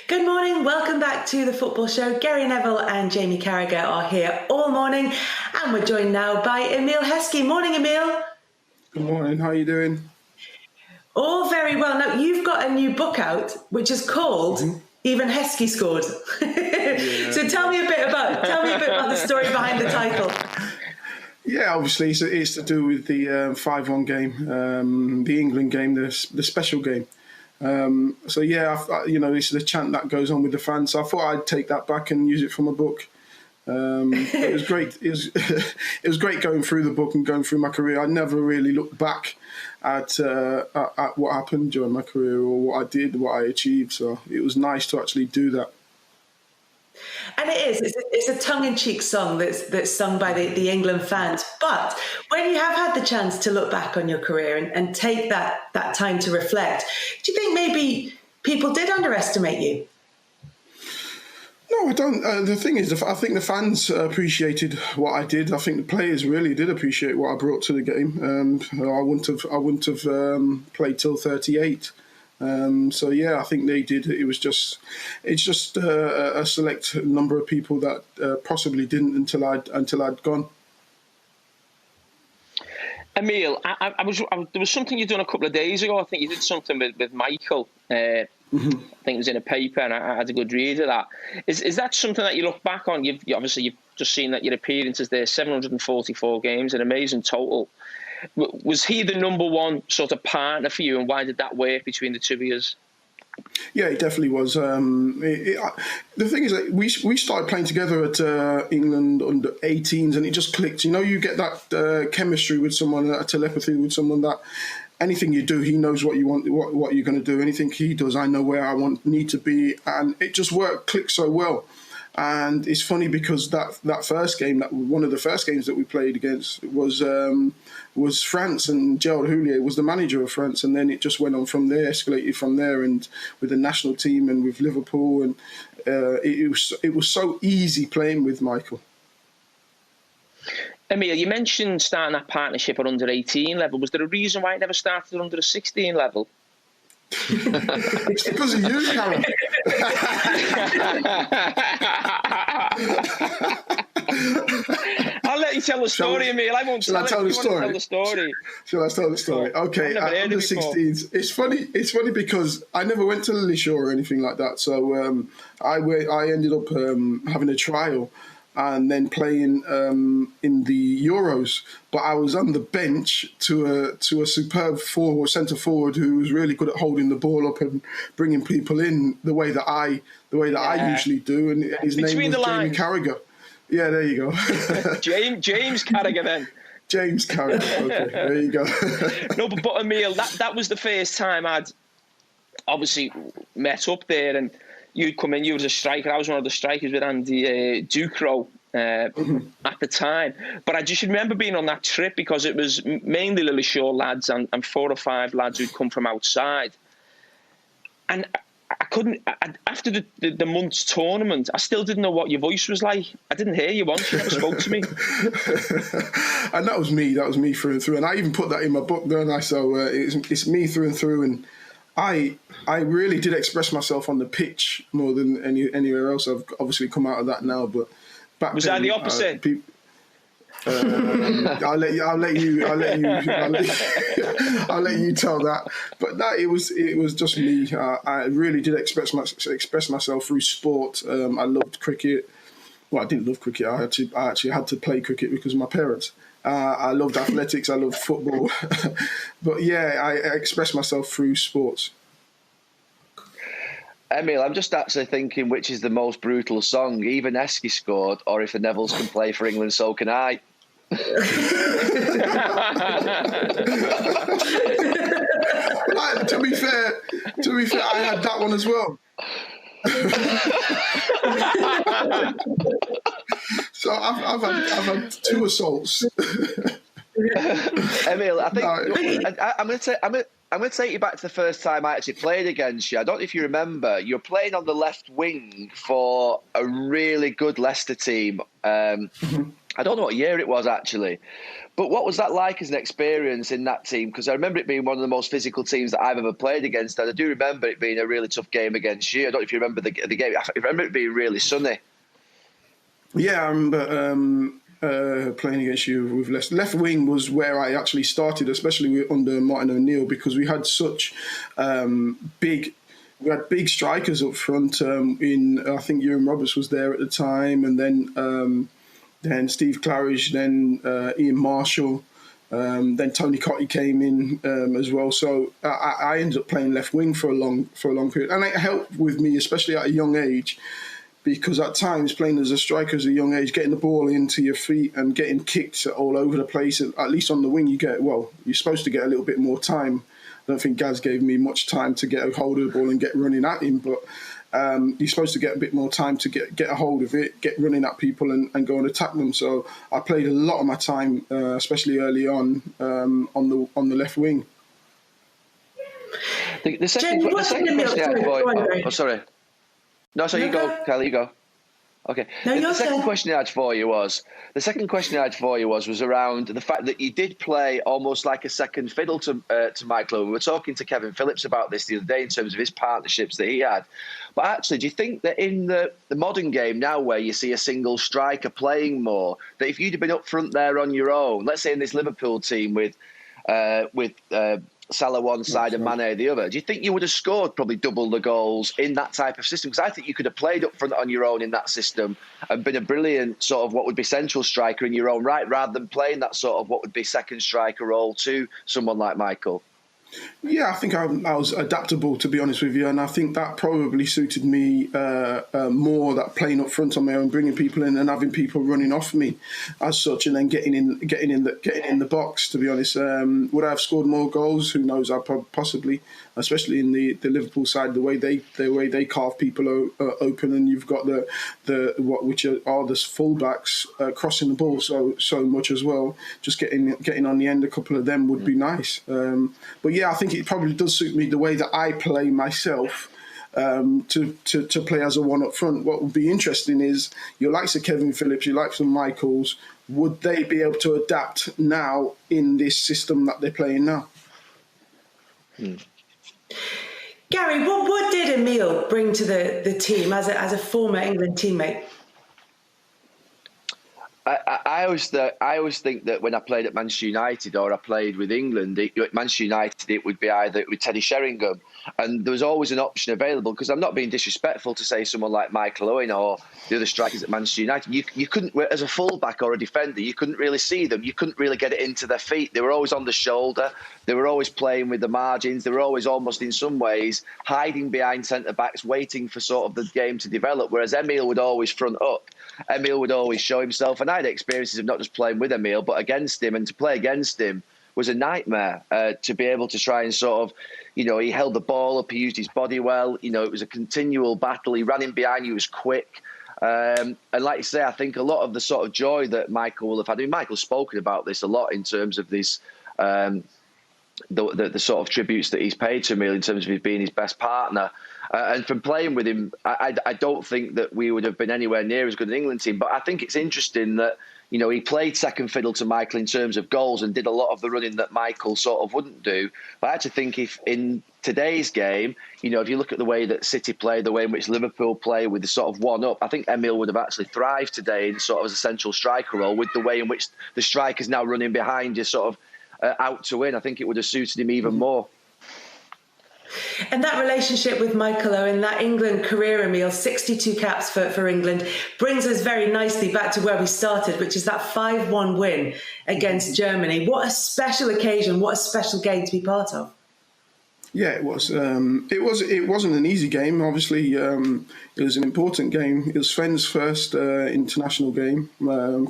Good morning, welcome back to the Football Show. Gary Neville and Jamie Carragher are here all morning, and we're joined now by Emile Heskey. Morning, Emile. Good morning, how are you doing? All very well. Now, you've got a new book out, which is called Even Heskey Scored. So tell me a bit about the story behind the title. Yeah, obviously it's to do with the 5-1 game, the England game, the special game. So yeah, it's the chant that goes on with the fans. So I thought I'd take that back and use it for my book. It was great. It was great going through the book and going through my career. I never really looked back at what happened during my career or what I did, what I achieved. So it was nice to actually do that. And it's a tongue-in-cheek song that's sung by the England fans. But when you have had the chance to look back on your career and take that time to reflect, do you think maybe people did underestimate you? No, I don't. The thing is, I think the fans appreciated what I did. I think the players really did appreciate what I brought to the game. I wouldn't have played till 38. So yeah, I think they did. It's just a select number of people that possibly didn't until I'd gone. Emile, there was something you'd done a couple of days ago. I think you did something with Michael. I think it was in a paper, and I had a good read of that. Is that something that you look back on? You've just seen that your appearances there, 744 games, an amazing total. Was he the number one sort of partner for you, and why did that work between the two of you? Yeah, it definitely was. The thing is that we started playing together at England under 18s, and it just clicked. You get that chemistry with someone, that telepathy with someone that anything you do, he knows what you want, what you're going to do. Anything he does, I know where I need to be, and it just clicked so well. And it's funny because that first game, one of the first games that we played against was France, and Gerald Houllier was the manager of France, and then it just went on from there, escalated from there, and with the national team and with Liverpool, and it was so easy playing with Michael. Emile, you mentioned starting that partnership at under 18 level. Was there a reason why it never started at under a 16 level? It's because of you, Carra. I'll let you tell the story, Emile. I won't. Shall I tell the story? Tell the story. Shall I tell the story? Okay, under 16s. It's funny because I never went to Lily Shaw or anything like that. So I ended up having a trial and then playing in the Euros. But I was on the bench to a superb centre forward who was really good at holding the ball up and bringing people in the way that I usually do. And his name was Jamie Carragher. Yeah, there you go. James Carragher then. James Carragher. Okay, there you go. No, but Emile, that was the first time I'd obviously met up there, and you'd come in. You was a striker. I was one of the strikers with Andy Ducrow at the time. But I just remember being on that trip because it was mainly Lily Shaw lads and 4 or 5 lads who'd come from outside. And I couldn't, after the month's tournament, I still didn't know what your voice was like. I didn't hear you once. You never spoke to me. And that was me through and through. And I even put that in my book, don't I? So it's me through and through. And I really did express myself on the pitch more than anywhere else. I've obviously come out of that now, but back was then, that the opposite? I'll let you tell that. But it was just me. I really did express myself through sport. I loved cricket. Well, I didn't love cricket. I actually had to play cricket because of my parents. I loved athletics. I loved football. But yeah, I expressed myself through sports. Emile, I'm just actually thinking which is the most brutal song. Even Heskey scored, or if the Nevilles can play for England, so can I. To be fair, I had that one as well. So I've had 2 assaults. Emile, I think No. I'm going to take you back to the first time I actually played against you. I don't know if you remember. You were playing on the left wing for a really good Leicester team. I don't know what year it was actually, but what was that like as an experience in that team? Because I remember it being one of the most physical teams that I've ever played against, and I do remember it being a really tough game against you. I don't know if you remember the game. I remember it being really sunny. Yeah, I remember playing against you with Leicester. Left wing was where I actually started, especially under Martin O'Neill, because we had such big strikers up front. I think Ewan Roberts was there at the time, and then Steve Claridge, then Ian Marshall, then Tony Cottee came in as well. So I ended up playing left wing for a long period, and it helped with me, especially at a young age, because at times playing as a striker at a young age, getting the ball into your feet and getting kicked all over the place. At least on the wing, you're supposed to get a little bit more time. I don't think Gaz gave me much time to get a hold of the ball and get running at him, but you're supposed to get a bit more time to get a hold of it, get running at people and go and attack them. So I played a lot of my time, especially early on the left wing. The second question I had for you... Oh, sorry. No, so you go, Kelly, you go. Okay. The second question I had for you was around the fact that you did play almost like a second fiddle to Michael Owen. We were talking to Kevin Phillips about this the other day in terms of his partnerships that he had. But actually, do you think that in the modern game now, where you see a single striker playing more, that if you'd have been up front there on your own, let's say in this Liverpool team with Salah one side and Mane the other, do you think you would have scored probably double the goals in that type of system? Because I think you could have played up front on your own in that system and been a brilliant sort of what would be central striker in your own right, rather than playing that sort of what would be second striker role to someone like Michael. Yeah, I think I was adaptable, to be honest with you, and I think that probably suited me more, that playing up front on my own, bringing people in and having people running off me as such, and then getting in the box. To be honest, would I have scored more goals? Who knows? I possibly, especially in the Liverpool side, the way they carve people open, and you've got which are the fullbacks crossing the ball so much as well. Just getting on the end, a couple of them would be nice. But yeah, I think it probably does suit me the way that I play myself, to play as a one up front. What would be interesting is your likes of Kevin Phillips, your likes of Michaels, would they be able to adapt now in this system that they're playing now? Gary, what did Emile bring to the team as a former England teammate? I always think that when I played at Manchester United or I played with England, at Manchester United, it would be either with Teddy Sheringham, and there was always an option available, because I'm not being disrespectful to say someone like Michael Owen or the other strikers at Manchester United. You couldn't, as a fullback or a defender, you couldn't really see them. You couldn't really get it into their feet. They were always on the shoulder. They were always playing with the margins. They were always almost in some ways hiding behind centre-backs, waiting for sort of the game to develop, whereas Emile would always front up. Emile would always show himself, and I had experiences of not just playing with Emile, but against him, and to play against him was a nightmare. To be able to try and sort of, he held the ball up, he used his body well, it was a continual battle. He ran in behind, he was quick. And like you say, I think a lot of the sort of joy that Michael will have had, Michael's spoken about this a lot in terms of this, the sort of tributes that he's paid to Emile in terms of his being his best partner. And from playing with him, I don't think that we would have been anywhere near as good an England team. But I think it's interesting that, he played second fiddle to Michael in terms of goals and did a lot of the running that Michael sort of wouldn't do. But I actually think if in today's game, if you look at the way that City play, the way in which Liverpool play with the sort of one-up, I think Emile would have actually thrived today in sort of as a central striker role, with the way in which the striker's now running behind you sort of out to win. I think it would have suited him even more. And that relationship with Michael Owen, that England career, Emile, 62 caps for England, brings us very nicely back to where we started, which is that 5-1 win against Germany. What a special occasion, what a special game to be part of. Yeah, it was. It wasn't an easy game. Obviously, it was an important game. It was Sven's first international game,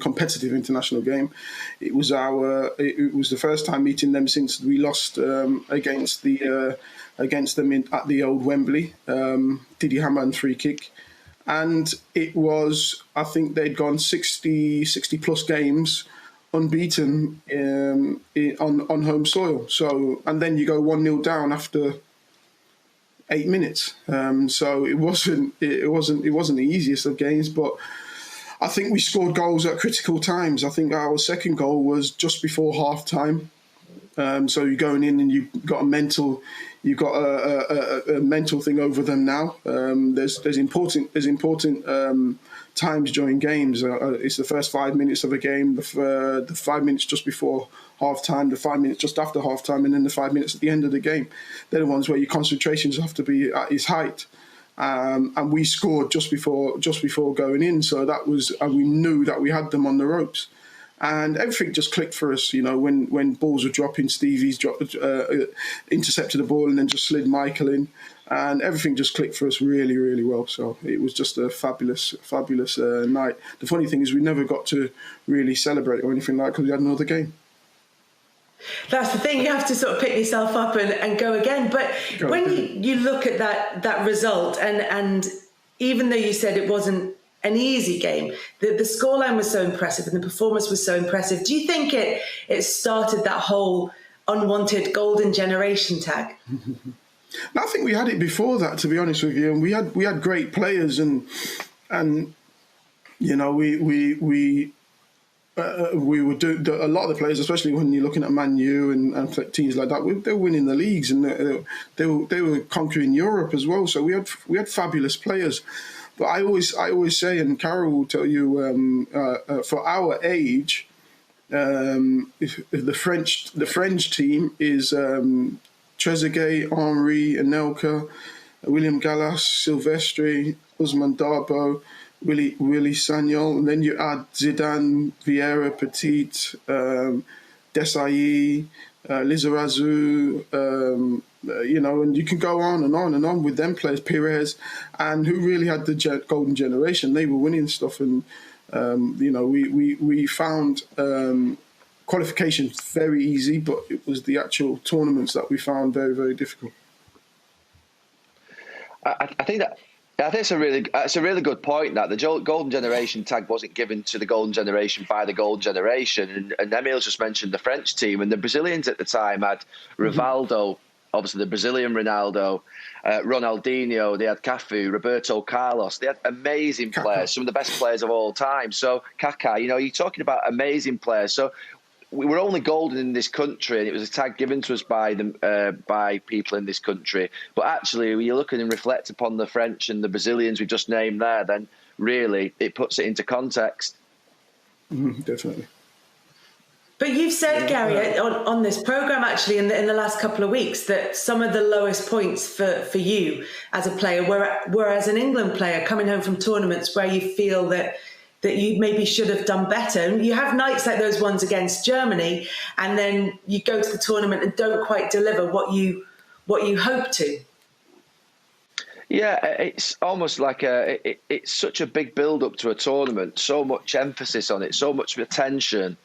competitive international game. It was the first time meeting them since we lost against them at the old Wembley. Didi Hamann free kick, and it was. I think they'd gone 60 plus games unbeaten on home soil. So, and then you go 1-0 down after 8 minutes. So it wasn't the easiest of games, but I think we scored goals at critical times. I think our second goal was just before half time. So you're going in and you've got a mental thing over them now. There's important times during games. It's the first 5 minutes of a game, the 5 minutes just before half time, the 5 minutes just after half time, and then the 5 minutes at the end of the game. They're the ones where your concentrations have to be at its height. And we scored just before going in, so that was, and we knew that we had them on the ropes. And everything just clicked for us, when balls were dropping, Stevie's intercepted the ball and then just slid Michael in. And everything just clicked for us really, really well. So it was just a fabulous night. The funny thing is we never got to really celebrate or anything like that because we had another game. That's the thing, you have to sort of pick yourself up and go again. But when you look at that result, and even though you said it wasn't an easy game, the scoreline was so impressive and the performance was so impressive, do you think it started that whole unwanted golden generation tag? I think we had it before that, to be honest with you, and we had great players, and we would do a lot of the players, especially when you're looking at Man U and teams like that. They were winning the leagues and they were conquering Europe as well. So we had fabulous players. But I always say, and Carra will tell you, for our age, the French team is Trezeguet, Henry, Anelka, William Gallas, Silvestri, Ousmane Darboe, Willy Sagnol, and then you add Zidane, Vieira, Petit, Desailly, Lizarazu, and you can go on and on and on with them players, Pires, and who really had the golden generation. They were winning stuff, and we found qualification very easy, but it was the actual tournaments that we found very, very difficult. I think it's a really good point that the golden generation tag wasn't given to the golden generation by the golden generation, and Emile just mentioned the French team, and the Brazilians at the time had Rivaldo, obviously the Brazilian Ronaldo, Ronaldinho, they had Cafu, Roberto Carlos, they had amazing players, some of the best players of all time. So Kaká, you're talking about amazing players. So we were only golden in this country, and it was a tag given to us by people in this country. But actually, when you look and reflect upon the French and the Brazilians we just named there, then really it puts it into context. Definitely. But you've said, Gary, on this programme, actually, in the last couple of weeks, that some of the lowest points for you as a player were as an England player coming home from tournaments where you feel that you maybe should have done better. And you have nights like those ones against Germany, and then you go to the tournament and don't quite deliver what you hope to. Yeah, it's almost like it's such a big build-up to a tournament, so much emphasis on it, so much attention,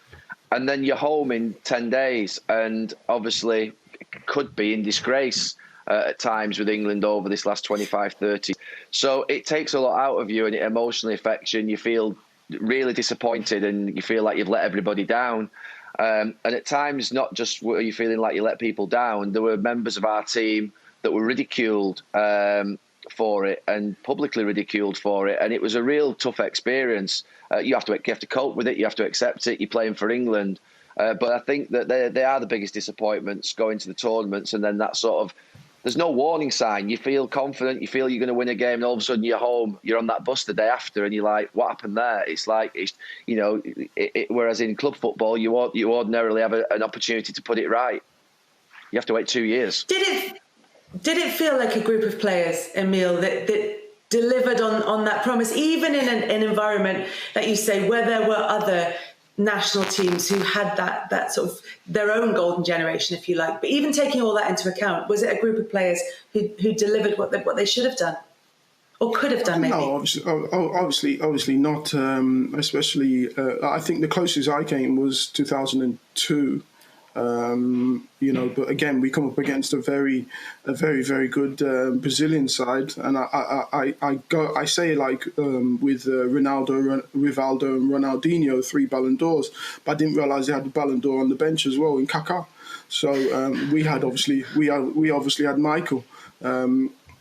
and then you're home in 10 days, and obviously could be in disgrace at times with England over this last 25, 30. So it takes a lot out of you, and it emotionally affects you, and you feel really disappointed, and you feel like you've let everybody down. And at times, not just were you feeling like you let people down, there were members of our team that were ridiculed for it, and publicly ridiculed for it, and it was a real tough experience. You have to cope with it, you have to accept it, you're playing for England. But I think that they are the biggest disappointments going to the tournaments, and then that sort of, there's no warning sign. You feel confident, you feel you're going to win a game, and all of a sudden you're home, you're on that bus the day after, and you're like, what happened there? It's like, whereas in club football, you ordinarily have an opportunity to put it right. You have to wait 2 years. Did it feel like a group of players, Emile, that delivered on that promise, even in an environment, like you say, where there were other national teams who had that sort of their own golden generation, if you like? But even taking all that into account, was it a group of players who delivered what they should have done or could have done? Maybe. No, obviously not. Especially, I think the closest I came was 2002, But again, we come up against a very, very good Brazilian side, and I say like with Ronaldo, Rivaldo, and Ronaldinho, 3 Ballon d'Ors, but I didn't realise they had the Ballon d'Or on the bench as well in Carra. So we obviously had Michael, but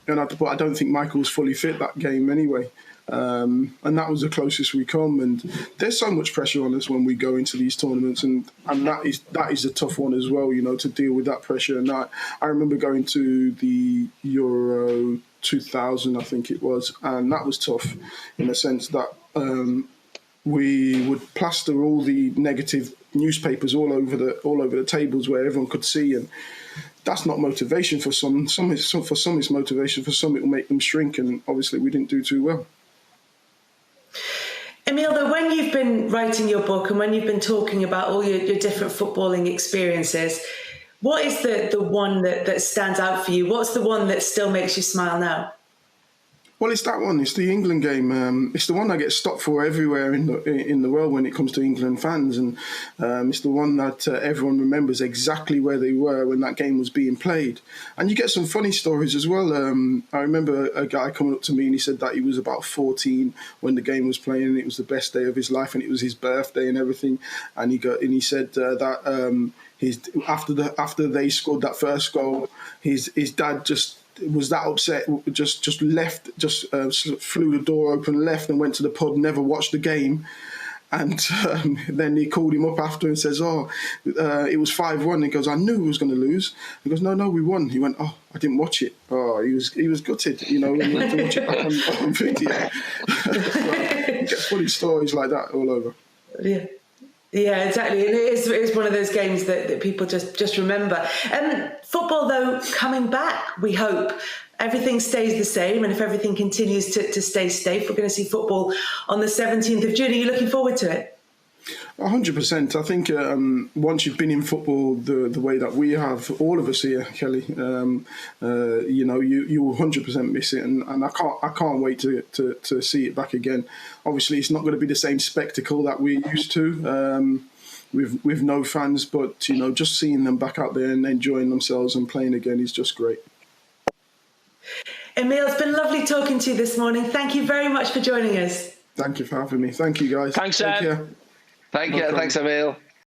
I don't think Michael was fully fit that game anyway. And that was the closest we come. And there's so much pressure on us when we go into these tournaments, and that is a tough one as well, to deal with that pressure. And I remember going to the Euro 2000, I think it was, and that was tough in the sense that we would plaster all the negative newspapers all over the tables where everyone could see, and that's not motivation for some. For some it's motivation. For some it will make them shrink, and obviously we didn't do too well. Emile, though, when you've been writing your book and when you've been talking about all your different footballing experiences, what is the one that stands out for you? What's the one that still makes you smile now? Well, it's that one. It's the England game. It's the one I get stopped for everywhere in the world when it comes to England fans, and it's the one that everyone remembers exactly where they were when that game was being played. And you get some funny stories as well. I remember a guy coming up to me and he said that he was about 14 when the game was playing, and it was the best day of his life, and it was his birthday and everything. And he said that after they scored that first goal, his dad just was that upset, just left, flew the door open, left and went to the pub, never watched the game. And then he called him up after and says, it was 5-1. He goes, I knew we was going to lose. He goes, no, we won. He went, I didn't watch it. He was gutted, when he had to watch it back on video. He gets funny stories like that all over. Yeah, exactly. And it's one of those games that people just remember. Football, though, coming back, we hope. Everything stays the same, and if everything continues to stay safe, we're going to see football on the 17th of June. Are you looking forward to it? 100%. I think once you've been in football the way that we have, all of us here, Kelly, you will 100% miss it, and I can't wait to see it back again. Obviously, it's not going to be the same spectacle that we're used to with no fans, but just seeing them back out there and enjoying themselves and playing again is just great. Emile, it's been lovely talking to you this morning. Thank you very much for joining us. Thank you for having me. Thank you, guys. Thanks, Sam. Thank you. Thanks, Emile.